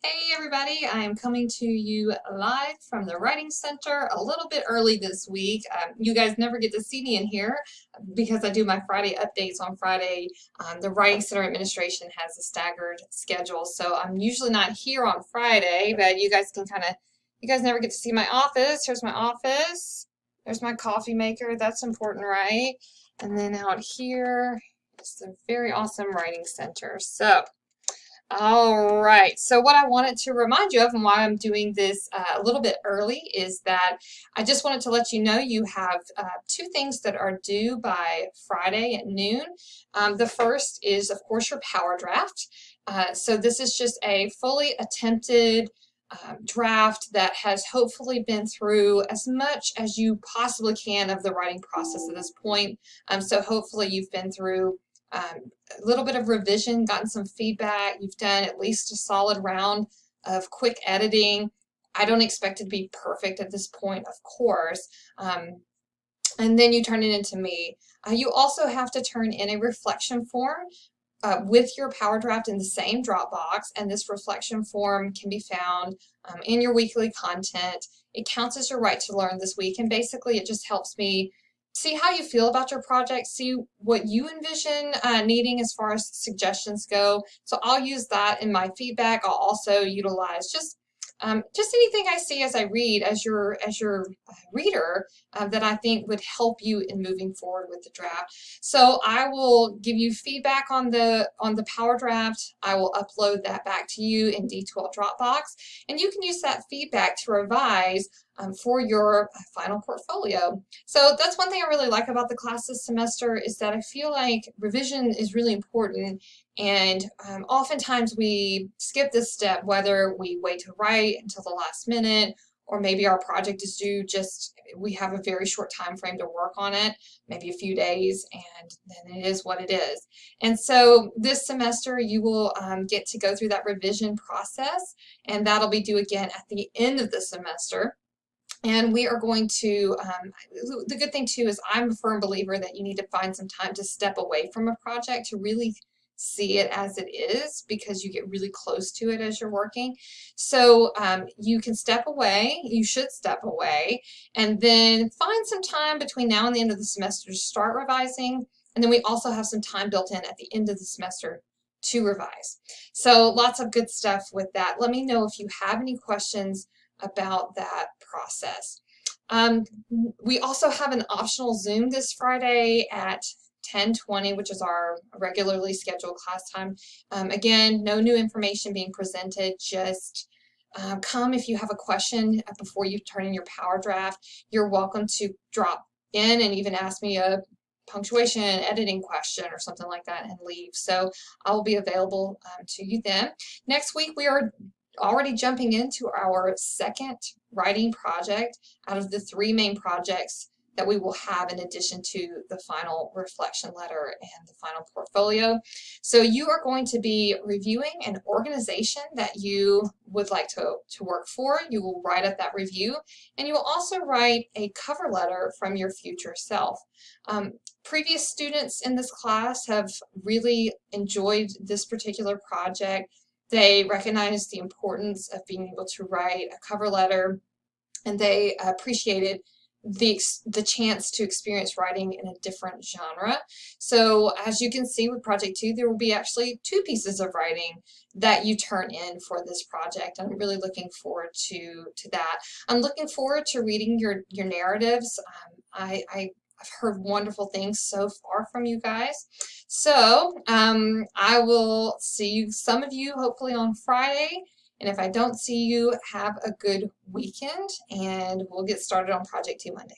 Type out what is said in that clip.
Hey everybody, I am coming to you live from the Writing Center a little bit early this week. You guys never get to see me in here because I do my Friday updates on Friday. The Writing Center administration has a staggered schedule, so I'm usually not here on Friday, but you guys can you guys never get to see my office. Here's my office. There's my coffee maker. That's important, right? And then out here is the very awesome Writing Center. All right. So what I wanted to remind you of and why I'm doing this a little bit early is that I just wanted to let you know you have two things that are due by Friday at noon. The first is, of course, your power draft. So this is just a fully attempted draft that has hopefully been through as much as you possibly can of the writing process at this point. So hopefully you've been through a little bit of revision, gotten some feedback. You've done at least a solid round of quick editing. I don't expect it to be perfect at this point, of course. And then you turn it into me. You also have to turn in a reflection form with your power draft in the same Dropbox, and this reflection form can be found in your weekly content. It counts as your right to learn this week, and basically it just helps me see how you feel about your project, see what you envision needing as far as suggestions go. So I'll use that in my feedback. I'll also utilize just anything I see as I read, as your reader, that I think would help you in moving forward with the draft. So I will give you feedback on the power draft. I will upload that back to you in D12 Dropbox, and you can use that feedback to revise for your final portfolio. So that's one thing I really like about the class this semester is that I feel like revision is really important, and oftentimes we skip this step, whether we wait to write until the last minute, or maybe our project is due we have a very short time frame to work on it, maybe a few days, and then it is what it is. And so this semester you will get to go through that revision process, and that'll be due again at the end of the semester. And we are going to, the good thing too is I'm a firm believer that you need to find some time to step away from a project to really see it as it is, because you get really close to it as you're working. So you can step away, you should step away, and then find some time between now and the end of the semester to start revising. And then we also have some time built in at the end of the semester to revise. So lots of good stuff with that. Let me know if you have any questions about that process. We also have an optional Zoom this Friday at 10:20, which is our regularly scheduled class time. Again, no new information being presented, just come if you have a question before you turn in your power draft. You're welcome to drop in and even ask me a punctuation editing question or something like that and leave. So I will be available to you then. Next week we are already jumping into our second writing project out of the three main projects that we will have in addition to the final reflection letter and the final portfolio. So you are going to be reviewing an organization that you would like to work for. You will write up that review, and you will also write a cover letter from your future self. Previous students in this class have really enjoyed this particular project. They recognize the importance of being able to write a cover letter, and they appreciated the chance to experience writing in a different genre. So as you can see with Project 2, there will be actually two pieces of writing that you turn in for this project. I'm really looking forward to that. I'm looking forward to reading your narratives. I've heard wonderful things so far from you guys. So I will see some of you hopefully on Friday. And if I don't see you, have a good weekend, and we'll get started on Project 2 Monday.